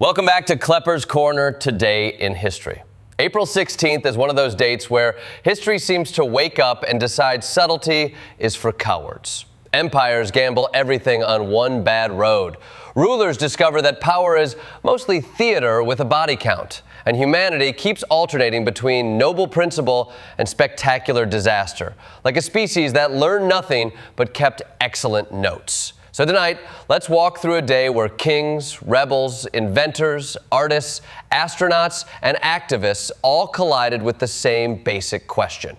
Welcome back to Klepper's Corner Today in History. April 16th is one of those dates where history seems to wake up and decide subtlety is for cowards. Empires gamble everything on one bad road. Rulers discover that power is mostly theater with a body count, and humanity keeps alternating between noble principle and spectacular disaster, like a species that learned nothing but kept excellent notes. So tonight, let's walk through a day where kings, rebels, inventors, artists, astronauts, and activists all collided with the same basic question.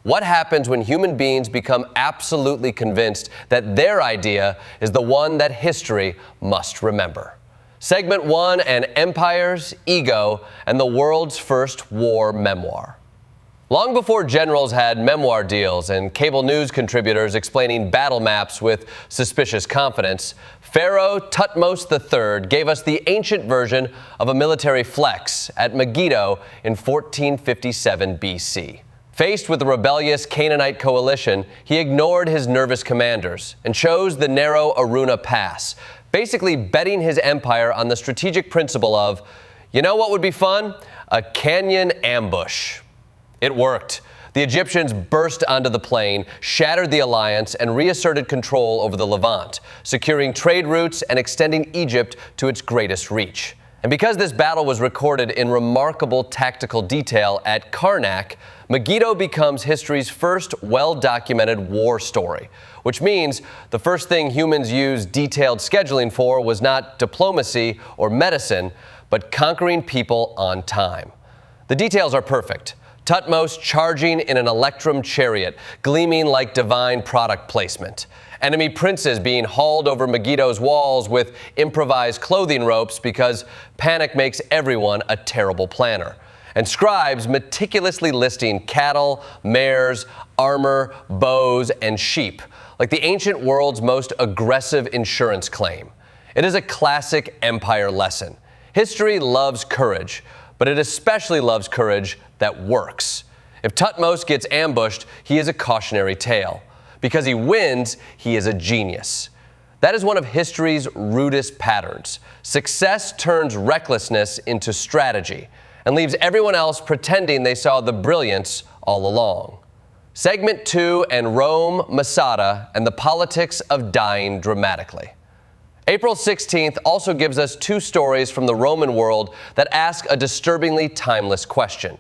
What happens when human beings become absolutely convinced that their idea is the one that history must remember? Segment 1 and Empires, Ego, and the World's First War Memoir. Long before generals had memoir deals and cable news contributors explaining battle maps with suspicious confidence, Pharaoh Thutmose III gave us the ancient version of a military flex at Megiddo in 1457 BC. Faced with the rebellious Canaanite coalition, he ignored his nervous commanders and chose the narrow Aruna Pass, basically betting his empire on the strategic principle of, you know what would be fun? A canyon ambush. It worked. The Egyptians burst onto the plain, shattered the alliance, and reasserted control over the Levant, securing trade routes and extending Egypt to its greatest reach. And because this battle was recorded in remarkable tactical detail at Karnak, Megiddo becomes history's first well-documented war story, which means the first thing humans used detailed scheduling for was not diplomacy or medicine, but conquering people on time. The details are perfect. Thutmose charging in an electrum chariot, gleaming like divine product placement. Enemy princes being hauled over Megiddo's walls with improvised clothing ropes because panic makes everyone a terrible planner. And scribes meticulously listing cattle, mares, armor, bows, and sheep, like the ancient world's most aggressive insurance claim. It is a classic empire lesson. History loves courage, but it especially loves courage that works. If Thutmose gets ambushed, he is a cautionary tale. Because he wins, he is a genius. That is one of history's rudest patterns. Success turns recklessness into strategy and leaves everyone else pretending they saw the brilliance all along. Segment 2 and Rome, Masada, and the politics of dying dramatically. April 16th also gives us two stories from the Roman world that ask a disturbingly timeless question.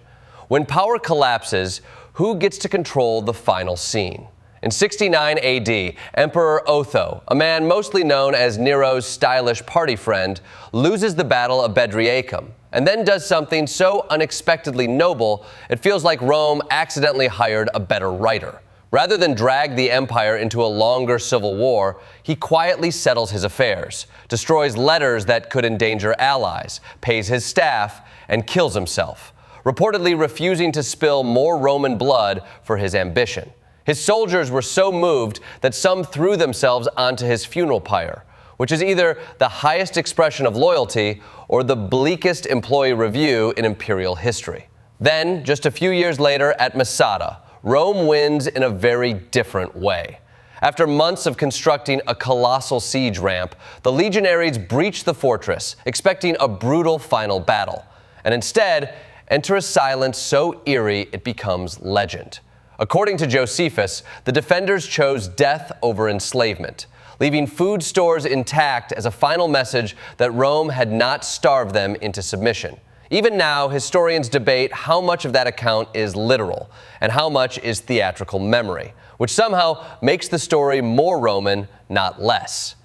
When power collapses, who gets to control the final scene? In 69 AD, Emperor Otho, a man mostly known as Nero's stylish party friend, loses the Battle of Bedriacum and then does something so unexpectedly noble it feels like Rome accidentally hired a better writer. Rather than drag the empire into a longer civil war, he quietly settles his affairs, destroys letters that could endanger allies, pays his staff, and kills himself, reportedly refusing to spill more Roman blood for his ambition. His soldiers were so moved that some threw themselves onto his funeral pyre, which is either the highest expression of loyalty or the bleakest employee review in imperial history. Then, just a few years later at Masada, Rome wins in a very different way. After months of constructing a colossal siege ramp, the legionaries breach the fortress, expecting a brutal final battle, and instead enter a silence so eerie it becomes legend. According to Josephus, the defenders chose death over enslavement, leaving food stores intact as a final message that Rome had not starved them into submission. Even now, historians debate how much of that account is literal and how much is theatrical memory, which somehow makes the story more Roman, not less.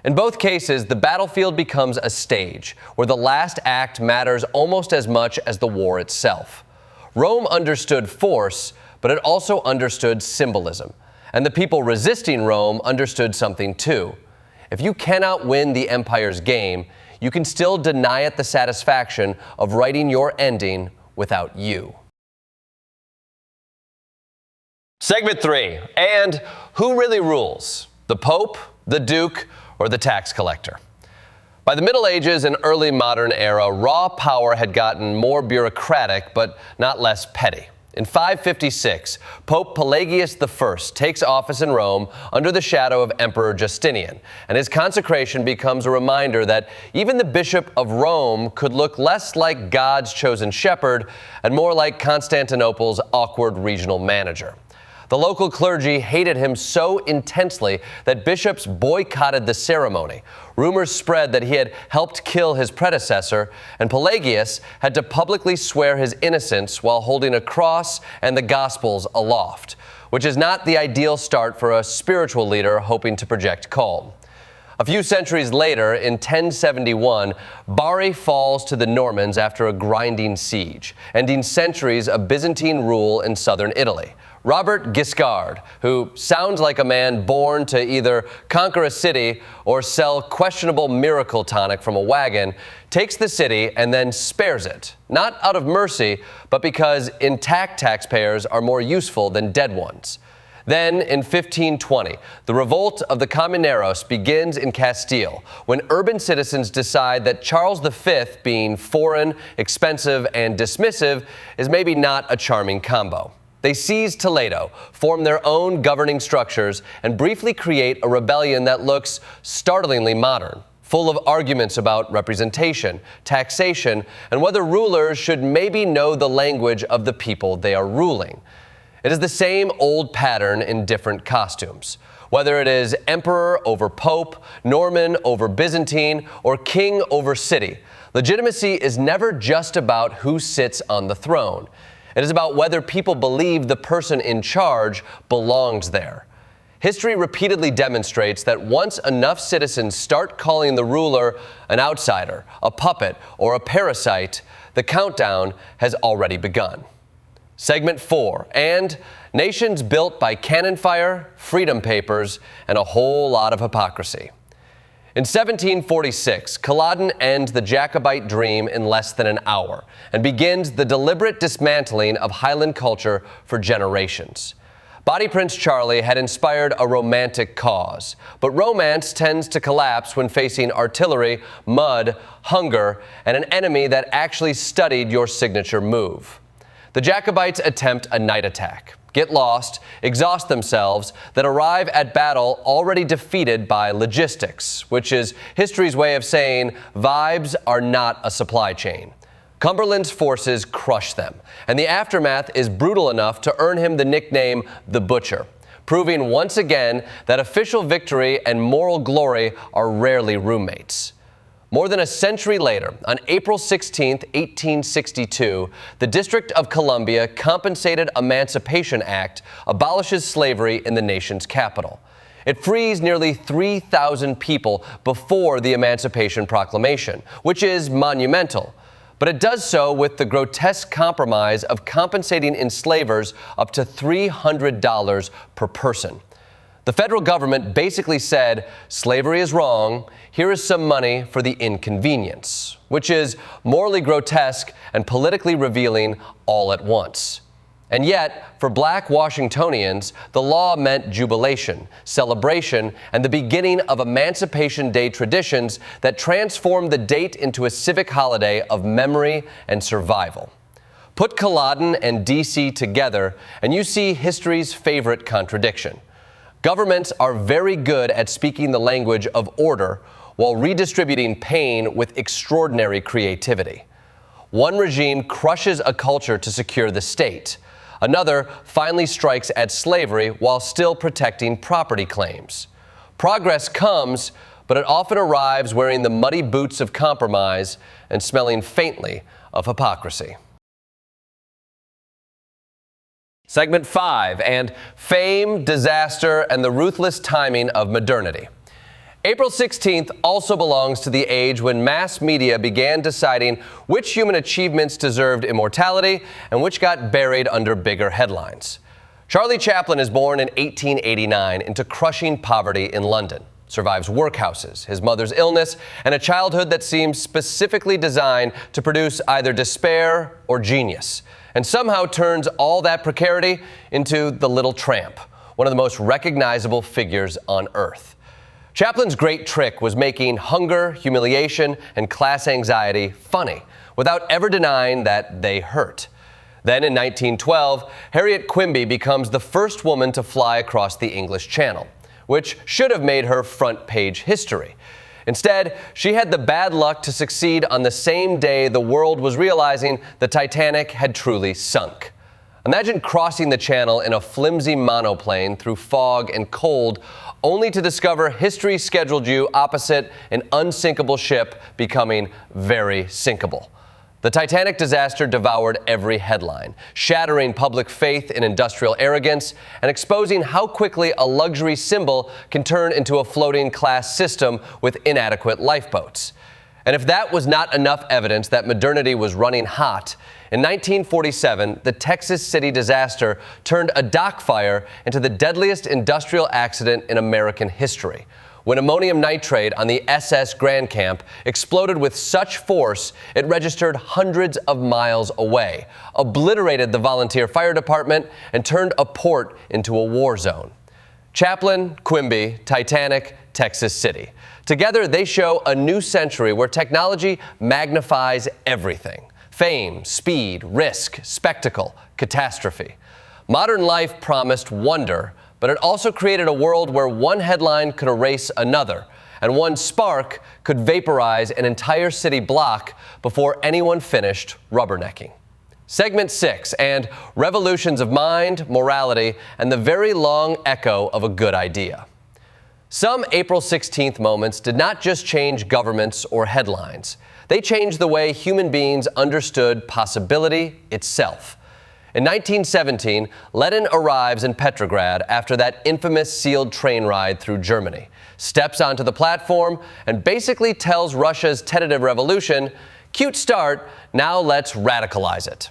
In both cases, the battlefield becomes a stage where the last act matters almost as much as the war itself. Rome understood force, but it also understood symbolism, and the people resisting Rome understood something too. If you cannot win the empire's game, you can still deny it the satisfaction of writing your ending without you. Segment 3, and who really rules? The Pope, the Duke, or the tax collector? By the Middle Ages and early modern era, raw power had gotten more bureaucratic, but not less petty. In 556, Pope Pelagius I takes office in Rome under the shadow of Emperor Justinian, and his consecration becomes a reminder that even the Bishop of Rome could look less like God's chosen shepherd and more like Constantinople's awkward regional manager. The local clergy hated him so intensely that bishops boycotted the ceremony. Rumors spread that he had helped kill his predecessor, and Pelagius had to publicly swear his innocence while holding a cross and the Gospels aloft, which is not the ideal start for a spiritual leader hoping to project calm. A few centuries later, in 1071, Bari falls to the Normans after a grinding siege, ending centuries of Byzantine rule in southern Italy. Robert Guiscard, who sounds like a man born to either conquer a city or sell questionable miracle tonic from a wagon, takes the city and then spares it, not out of mercy, but because intact taxpayers are more useful than dead ones. Then, in 1520, the revolt of the Comuneros begins in Castile, when urban citizens decide that Charles V, being foreign, expensive, and dismissive, is maybe not a charming combo. They seize Toledo, form their own governing structures, and briefly create a rebellion that looks startlingly modern, full of arguments about representation, taxation, and whether rulers should maybe know the language of the people they are ruling. It is the same old pattern in different costumes. Whether it is emperor over pope, Norman over Byzantine, or king over city, legitimacy is never just about who sits on the throne. It is about whether people believe the person in charge belongs there. History repeatedly demonstrates that once enough citizens start calling the ruler an outsider, a puppet, or a parasite, the countdown has already begun. Segment 4, and nations built by cannon fire, freedom papers, and a whole lot of hypocrisy. In 1746, Culloden ends the Jacobite dream in less than an hour and begins the deliberate dismantling of Highland culture for generations. Body Prince Charlie had inspired a romantic cause, but romance tends to collapse when facing artillery, mud, hunger, and an enemy that actually studied your signature move. The Jacobites attempt a night attack, get lost, exhaust themselves, then arrive at battle already defeated by logistics, which is history's way of saying vibes are not a supply chain. Cumberland's forces crush them, and the aftermath is brutal enough to earn him the nickname the Butcher, proving once again that official victory and moral glory are rarely roommates. More than a century later, on April 16, 1862, the District of Columbia Compensated Emancipation Act abolishes slavery in the nation's capital. It frees nearly 3,000 people before the Emancipation Proclamation, which is monumental. But it does so with the grotesque compromise of compensating enslavers up to $300 per person. The federal government basically said, slavery is wrong, here is some money for the inconvenience, which is morally grotesque and politically revealing all at once. And yet, for black Washingtonians, the law meant jubilation, celebration, and the beginning of Emancipation Day traditions that transformed the date into a civic holiday of memory and survival. Put Culloden and D.C. together, and you see history's favorite contradiction. Governments are very good at speaking the language of order while redistributing pain with extraordinary creativity. One regime crushes a culture to secure the state. Another finally strikes at slavery while still protecting property claims. Progress comes, but it often arrives wearing the muddy boots of compromise and smelling faintly of hypocrisy. Segment 5, and fame, disaster, and the ruthless timing of modernity. April 16th also belongs to the age when mass media began deciding which human achievements deserved immortality and which got buried under bigger headlines. Charlie Chaplin is born in 1889 into crushing poverty in London, survives workhouses, his mother's illness, and a childhood that seems specifically designed to produce either despair or genius, and somehow turns all that precarity into the Little Tramp, one of the most recognizable figures on Earth. Chaplin's great trick was making hunger, humiliation, and class anxiety funny, without ever denying that they hurt. Then in 1912, Harriet Quimby becomes the first woman to fly across the English Channel, which should have made her front-page history. Instead, she had the bad luck to succeed on the same day the world was realizing the Titanic had truly sunk. Imagine crossing the channel in a flimsy monoplane through fog and cold, only to discover history scheduled you opposite an unsinkable ship becoming very sinkable. The Titanic disaster devoured every headline, shattering public faith in industrial arrogance and exposing how quickly a luxury symbol can turn into a floating class system with inadequate lifeboats. And if that was not enough evidence that modernity was running hot, in 1947, the Texas City disaster turned a dock fire into the deadliest industrial accident in American history, when ammonium nitrate on the SS Grand Camp exploded with such force it registered hundreds of miles away, obliterated the volunteer fire department, and turned a port into a war zone. Chaplin, Quimby, Titanic, Texas City. Together, they show a new century where technology magnifies everything. Fame, speed, risk, spectacle, catastrophe. Modern life promised wonder, but it also created a world where one headline could erase another, and one spark could vaporize an entire city block before anyone finished rubbernecking. Segment 6, and revolutions of mind, morality, and the very long echo of a good idea. Some April 16th moments did not just change governments or headlines. They changed the way human beings understood possibility itself. In 1917, Lenin arrives in Petrograd after that infamous sealed train ride through Germany, steps onto the platform, and basically tells Russia's tentative revolution, "Cute start, now let's radicalize it."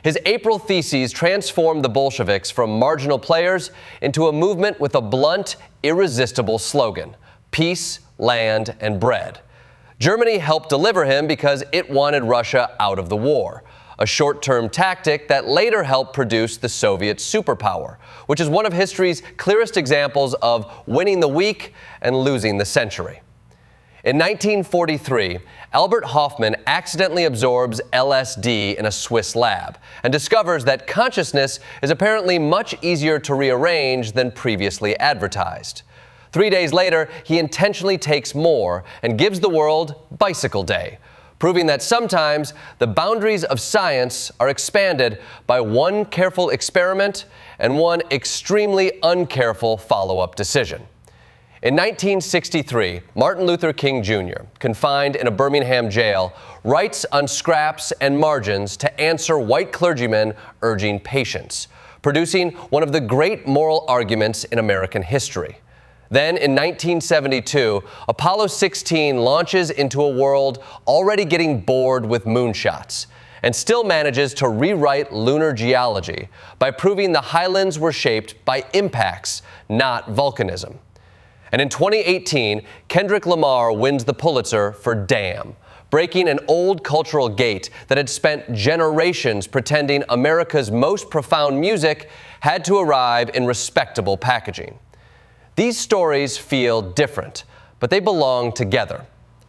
His April theses transformed the Bolsheviks from marginal players into a movement with a blunt, irresistible slogan: peace, land, and bread. Germany helped deliver him because it wanted Russia out of the war, a short-term tactic that later helped produce the Soviet superpower, which is one of history's clearest examples of winning the week and losing the century. In 1943, Albert Hofmann accidentally absorbs LSD in a Swiss lab and discovers that consciousness is apparently much easier to rearrange than previously advertised. 3 days later, he intentionally takes more and gives the world Bicycle Day, proving that sometimes the boundaries of science are expanded by one careful experiment and one extremely uncareful follow-up decision. In 1963, Martin Luther King Jr., confined in a Birmingham jail, writes on scraps and margins to answer white clergymen urging patience, producing one of the great moral arguments in American history. Then, in 1972, Apollo 16 launches into a world already getting bored with moonshots and still manages to rewrite lunar geology by proving the highlands were shaped by impacts, not volcanism. And in 2018, Kendrick Lamar wins the Pulitzer for Damn, breaking an old cultural gate that had spent generations pretending America's most profound music had to arrive in respectable packaging. These stories feel different, but they belong together.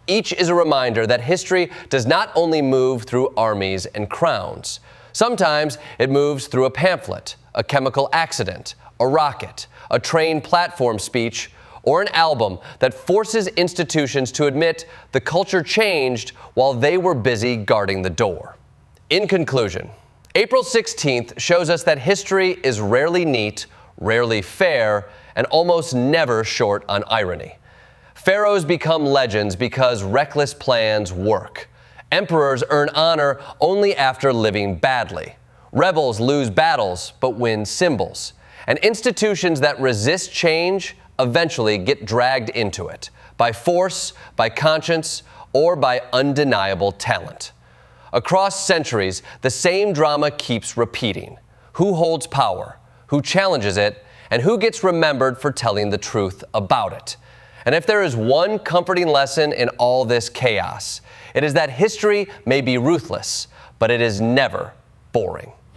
Each is a reminder that history does not only move through armies and crowns. Sometimes it moves through a pamphlet, a chemical accident, a rocket, a train platform speech, or an album that forces institutions to admit the culture changed while they were busy guarding the door. In conclusion, April 16th shows us that history is rarely neat, rarely fair, and almost never short on irony. Pharaohs become legends because reckless plans work. Emperors earn honor only after living badly. Rebels lose battles but win symbols. And institutions that resist change eventually get dragged into it, by force, by conscience, or by undeniable talent. Across centuries, the same drama keeps repeating. Who holds power? Who challenges it? And who gets remembered for telling the truth about it? And if there is one comforting lesson in all this chaos, it is that history may be ruthless, but it is never boring.